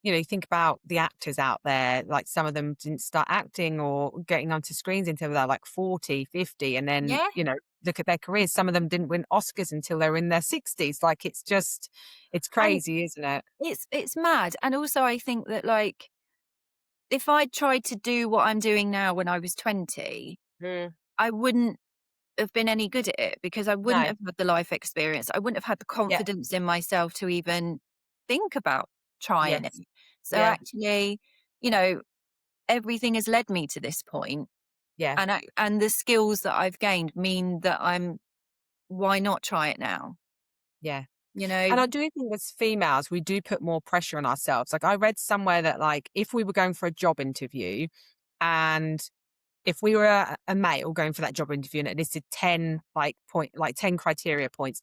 S3: you know, you think about the actors out there, like some of them didn't start acting or getting onto screens until they're like 40, 50, and then,
S2: Yeah.
S3: you know, look at their careers. Some of them didn't win Oscars until they were in their 60s. Like, it's just, it's
S2: And
S3: crazy, isn't it?
S2: it's mad. And also I think that, like, if I tried to do what I'm doing now when I was 20,
S3: Mm,
S2: I wouldn't have been any good at it, because I wouldn't
S3: no.
S2: have had the life experience. I wouldn't have had the
S3: Yeah.
S2: confidence in myself to even think about trying it.
S3: Yes.
S2: So
S3: Yeah.
S2: actually, you know, everything has led me to this point,
S3: Yeah.
S2: and the skills that I've gained mean that why not try it now?
S3: Yeah.
S2: You
S3: And
S2: know?
S3: I do think as females, we do put more pressure on ourselves. Like I read somewhere that like if we were going for a job interview and if we were a male going for that job interview and it listed 10 like 10 criteria points,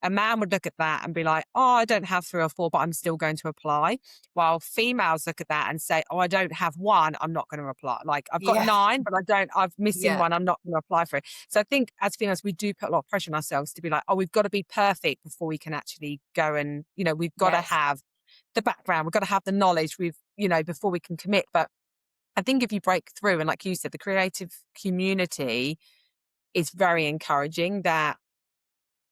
S3: a man would look at that and be like, oh, I don't have 3 or 4, but I'm still going to apply. While females look at that and say, oh, I don't have 1, I'm not going to apply. Like I've got
S2: Yeah,
S3: 9, but I'm missing
S2: yeah,
S3: 1, I'm not going to apply for it. So I think as females, we do put a lot of pressure on ourselves to be like, oh, we've got to be perfect before we can actually go and, we've got to
S2: yes,
S3: have the background, we've got to have the knowledge, before we can commit. But I think if you break through, and like you said, the creative community is very encouraging that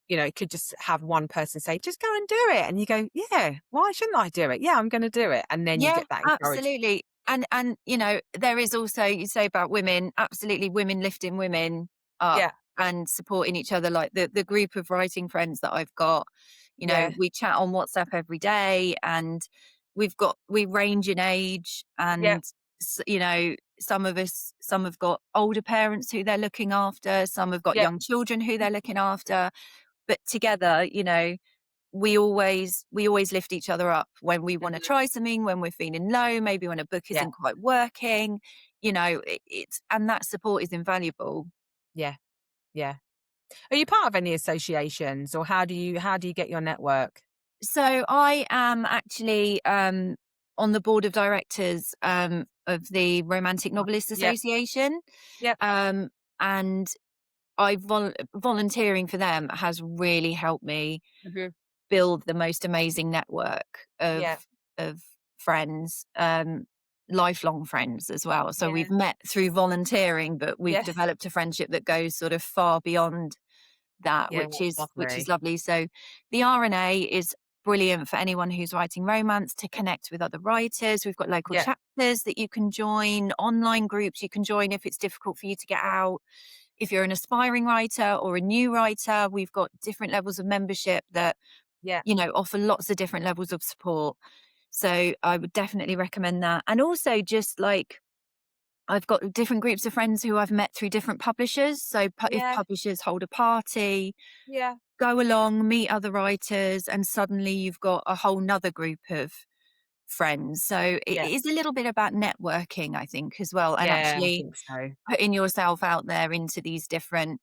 S3: it could just have one person say, just go and do it. And you go, yeah, why shouldn't I do it? Yeah, I'm going to do it. And then you
S2: yeah,
S3: get that encouragement.
S2: absolutely. And there is also, you say about women, absolutely, women lifting women up
S3: Yeah,
S2: and supporting each other. Like the group of writing friends that I've got,
S3: yeah,
S2: we chat on WhatsApp every day, and we range in age,
S3: yeah,
S2: and some have got older parents who they're looking after, some have got
S3: yeah.
S2: young children who they're looking after, but together, we always lift each other up when we want to
S3: Mhm.
S2: try something, when we're feeling low, maybe when a book
S3: Yeah,
S2: isn't quite working. It's, and that support is invaluable.
S3: yeah, yeah. Are you part of any associations, or how do you get your network?
S2: So I am actually on the board of directors of the Romantic Novelists
S3: Yeah,
S2: Association,
S3: yeah,
S2: um, and volunteering for them has really helped me
S3: mhm,
S2: build the most amazing network
S3: yeah,
S2: of friends, lifelong friends as well. So
S3: yeah,
S2: we've met through volunteering, but we've
S3: yeah,
S2: developed a friendship that goes sort of far beyond that,
S3: yeah.
S2: which is
S3: Lovely.
S2: lovely. So the RNA is brilliant for anyone who's writing romance to connect with other writers. We've got local
S3: Yeah,
S2: chapters that you can join, online groups you can join if it's difficult for you to get out. If you're an aspiring writer or a new writer, we've got different levels of membership that
S3: yeah,
S2: offer lots of different levels of support. So I would definitely recommend that. And also just like I've got different groups of friends who I've met through different publishers. So if
S3: yeah,
S2: publishers hold a party,
S3: yeah,
S2: go along, meet other writers, and suddenly you've got a whole nother group of friends. So it
S3: yeah,
S2: is a little bit about networking, I think, as well, and
S3: yeah. I
S2: actually
S3: think so.
S2: putting yourself out there into these different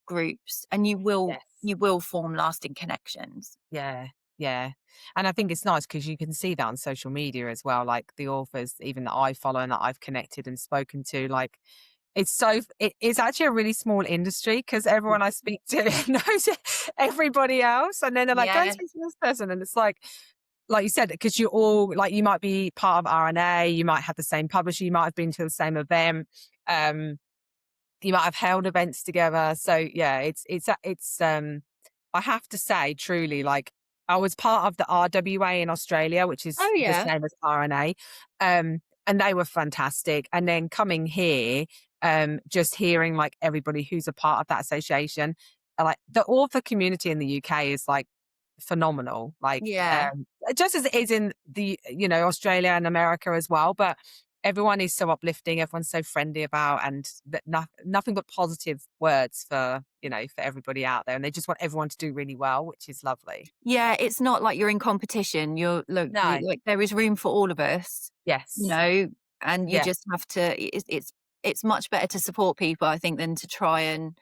S2: groups, and you will
S3: Yes.
S2: you will form lasting connections.
S3: Yeah, yeah. And I think it's nice because you can see that on social media as well, like the authors even that I follow and that I've connected and spoken to, like it's actually a really small industry because everyone I speak to knows everybody else. And then they're like, go and
S2: Yeah,
S3: speak to this person. And it's like you said, because you're all like, you might be part of RNA, you might have the same publisher, you might have been to the same event. Um, you might have held events together. So yeah, it's I have to say truly, like I was part of the RWA in Australia, which is
S2: oh
S3: the
S2: yeah,
S3: same as RNA. And they were fantastic. And then coming here, just hearing like everybody who's a part of that association, like the author community in the UK is like phenomenal. Like
S2: yeah.
S3: just as it is in the Australia and America as well. But everyone is so uplifting, everyone's so friendly about, and nothing but positive words for for everybody out there, and they just want everyone to do really well, which is lovely.
S2: Yeah, it's not like you're in competition.
S3: No.
S2: Like there is room for all of us, you
S3: Yes.
S2: know, and you
S3: Yeah.
S2: just have to. It's much better to support people, I think, than to try and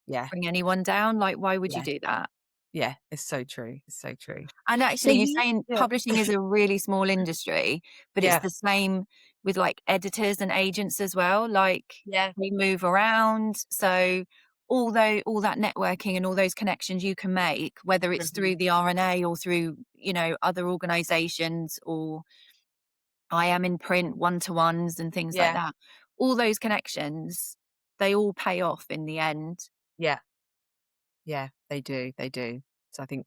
S3: Yeah.
S2: bring anyone down. Like, why would you
S3: Yeah.
S2: do that?
S3: Yeah. It's so true. It's so true.
S2: And
S3: So
S2: actually, you're
S3: you
S2: saying
S3: yeah.
S2: publishing is a really small industry, but it's
S3: Yeah.
S2: the same with like editors and agents as well. Like
S3: Yeah.
S2: they move around. So although all that networking and all those connections you can make, whether it's
S3: Mhm.
S2: through the RNA or through, other organizations, or I am in print one-to-ones and things like
S3: Yeah.
S2: that, all those connections, they all pay off in the end.
S3: Yeah. Yeah, they do. They do. So I think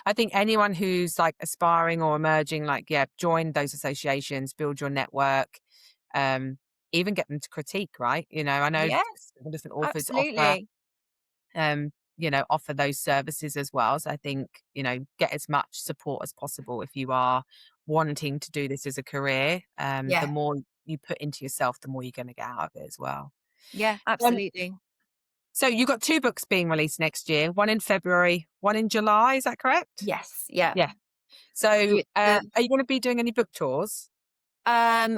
S3: I think anyone who's like aspiring or emerging, like, yeah, join those associations, build your network, um, even get them to critique, right? I know
S2: Yeah,
S3: different authors
S2: absolutely.
S3: offer those services as well. So I think, get as much support as possible if you are wanting to do this as a career. The
S2: Yeah.
S3: more you put into yourself, the more you're going to get out of it as well.
S2: Yeah,
S3: Um,
S2: absolutely.
S3: so you've got 2 books being released next year, one in February, one in July. Is that correct?
S2: Yes, yeah.
S3: Yeah. So are
S2: The
S3: you going to be doing any book tours?
S2: no,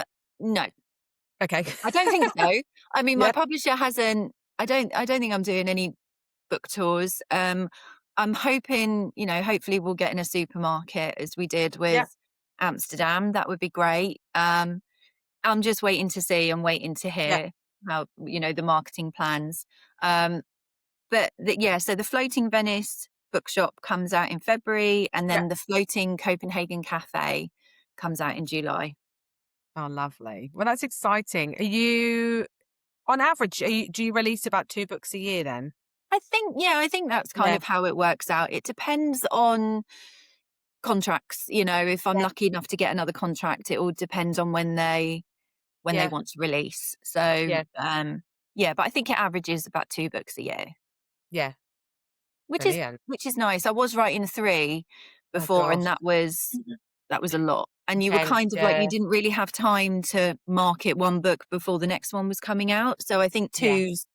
S3: Okay.
S2: I don't think so. I mean, my
S3: Yeah.
S2: publisher hasn't. I don't think I'm doing any book tours. I'm hoping, hopefully we'll get in a supermarket as we did
S3: Yeah.
S2: with Amsterdam. That would be great. I'm just waiting to see and waiting to
S3: Yeah.
S2: hear how, the marketing plans. But so the Floating Venice bookshop comes out in February, and
S3: Yeah.
S2: then the Floating Copenhagen Cafe comes out in July.
S3: Oh, lovely. Well, that's exciting. Are you, on average, do you release about 2 books a year then?
S2: I think that's kind
S3: Yeah.
S2: of how it works out. It depends on contracts. If I'm
S3: Yeah.
S2: lucky enough to get another contract, it all depends on when they
S3: Yeah.
S2: want to release. So,
S3: Yeah.
S2: but I think it averages about 2 books a year,
S3: Yeah.
S2: which is
S3: Brilliant.
S2: which is nice. I was writing 3
S3: Oh
S2: before, and
S3: gosh.
S2: that was a lot. And you were
S3: Intense.
S2: kind of like,
S3: Yeah.
S2: you didn't really have time to market one book before the next one was coming out. So I think
S3: Yeah.
S2: two's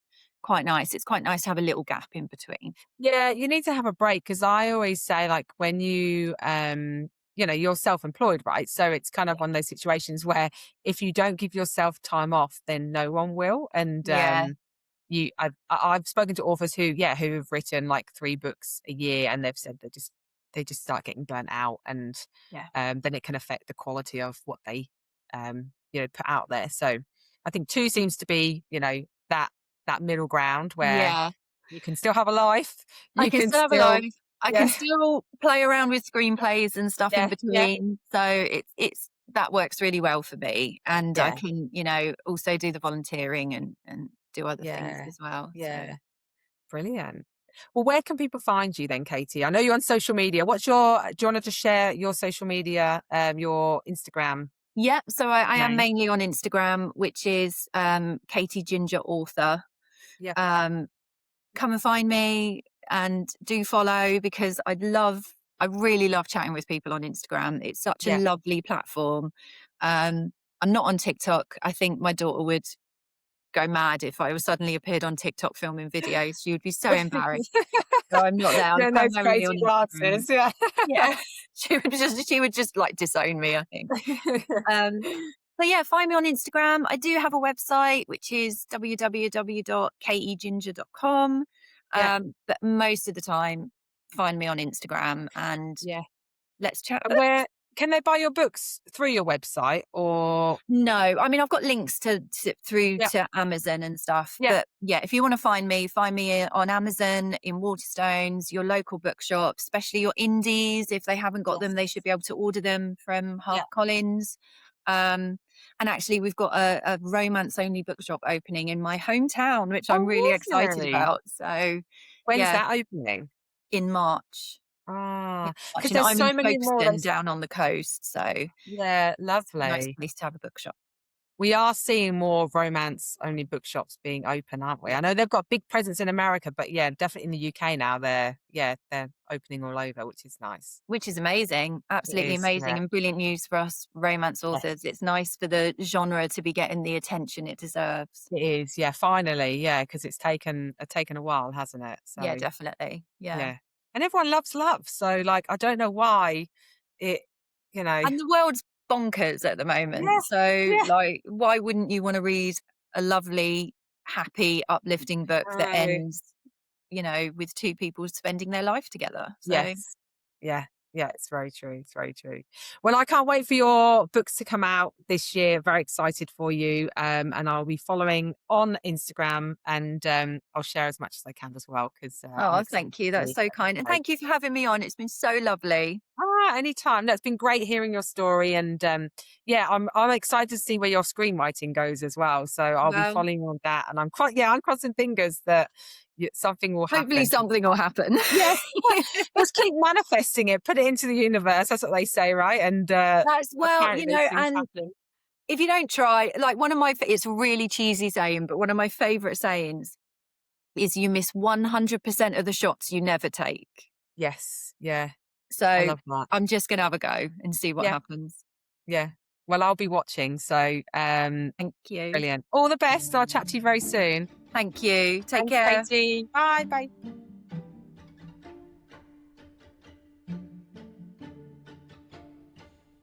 S2: quite nice. It's quite nice to have a little gap in between.
S3: Yeah, you need to have a break, because I always say, like, when you're self-employed, right? So it's kind of one of those situations where if you don't give yourself time off, then no one will. And
S2: Yeah,
S3: I've spoken to authors who have written like 3 books a year, and they've said they just start getting burnt out, and
S2: yeah,
S3: then it can affect the quality of what they put out there. So I think 2 seems to be that middle ground where
S2: yeah.
S3: you can still have a life.
S2: I
S3: You
S2: can
S3: can
S2: still have a
S3: still,
S2: life. I can
S3: yeah,
S2: still play around with screenplays and stuff in
S3: yeah, yeah,
S2: between. So it's that works really well for me. And I
S3: yeah,
S2: can, also do the volunteering and do other things
S3: yeah,
S2: as well. So
S3: yeah. Brilliant. Well, where can people find you then, Katie? I know you're on social media. Do you want to just share your social media, your Instagram
S2: yeah, so I am
S3: name?
S2: mainly on Instagram, which is Katie Ginger Author.
S3: Yeah,
S2: Um, Come and find me and do follow, because I really love chatting with people on Instagram. It's such a
S3: yeah.
S2: lovely platform. I'm not on TikTok. I think my daughter would go mad if I was suddenly appeared on TikTok filming videos. She would be so embarrassed. So I'm not there. I'm
S3: Yeah, those
S2: primarily on
S3: crazy
S2: Instagram.
S3: glasses. Yeah.
S2: Yeah. She would just like disown me, I think. Um, so yeah, find me on Instagram. I do have a website, which is www.keginger.com.
S3: Yeah,
S2: But most of the time, find me on Instagram and
S3: yeah.
S2: let's chat
S3: And
S2: books.
S3: where can they buy your books? Through your website or?
S2: No, I mean, I've got links through
S3: Yeah,
S2: to Amazon and stuff.
S3: yeah.
S2: But yeah, if you want to find me on Amazon, in Waterstones, your local bookshop, especially your indies. If they haven't got them,
S3: Yes.
S2: they should be able to order them from
S3: Yeah.
S2: HarperCollins. And actually, we've got a romance-only bookshop opening in my hometown, which I'm really
S3: Oh,
S2: excited
S3: lovely.
S2: about. So
S3: When's
S2: yeah,
S3: that opening?
S2: in March.
S3: Ah, because
S2: Actually, no,
S3: there's
S2: I'm in
S3: so many more of
S2: Folkestone,
S3: those.
S2: down on the coast, so
S3: Yeah,
S2: nice
S3: lovely.
S2: place to have a bookshop.
S3: We are seeing more romance-only bookshops being open, aren't we? I know they've got a big presence in America, but yeah, definitely in the UK now, they're opening all over, which is nice.
S2: Which is amazing,
S3: It
S2: absolutely
S3: is,
S2: amazing,
S3: yeah.
S2: and brilliant news for us romance authors.
S3: Yes,
S2: It's nice for the genre to be getting the attention it deserves.
S3: it is. Yeah, finally, yeah, because it's taken a while, hasn't it?
S2: Yeah,
S3: So
S2: definitely. Yeah.
S3: yeah, and everyone loves love, so like I don't know why it, you know,
S2: And the world's bonkers at the
S3: yeah,
S2: moment. So,
S3: yeah.
S2: like, why wouldn't you want to read a lovely, happy, uplifting book that
S3: Oh,
S2: ends, with 2 people spending their life together? So,
S3: yes. Yeah. Yeah, it's very true. It's very true. Well, I can't wait for your books to come out this year. Very excited for you. And I'll be following on Instagram, and I'll share as much as I can as well, because I'm
S2: oh,
S3: excited
S2: thank you.
S3: to
S2: That's
S3: read
S2: so
S3: them.
S2: kind. And
S3: So,
S2: thank you for having me on. It's been so lovely.
S3: anytime. No, it's been great hearing your story, and yeah, I'm excited to see where your screenwriting goes as well. So I'll be
S2: Well,
S3: following on that, and I'm crossing fingers that something will
S2: hopefully
S3: happen.
S2: something will happen.
S3: Yes. Just keep manifesting it, put it into the universe. That's what they say, right? And
S2: That's well,
S3: apparently those things
S2: and
S3: happen.
S2: if you don't try, like it's a really cheesy saying, but one of my favorite sayings is you miss 100% of the shots you never take.
S3: Yes. Yeah. I
S2: So
S3: love that.
S2: I'm just going to have a go and see what
S3: Yeah.
S2: happens.
S3: Yeah. Well, I'll be watching. So
S2: Thank you.
S3: brilliant. All the best. I'll chat to you very soon.
S2: Thank you. Take
S3: Thanks,
S2: care.
S3: Katie. Bye. Bye.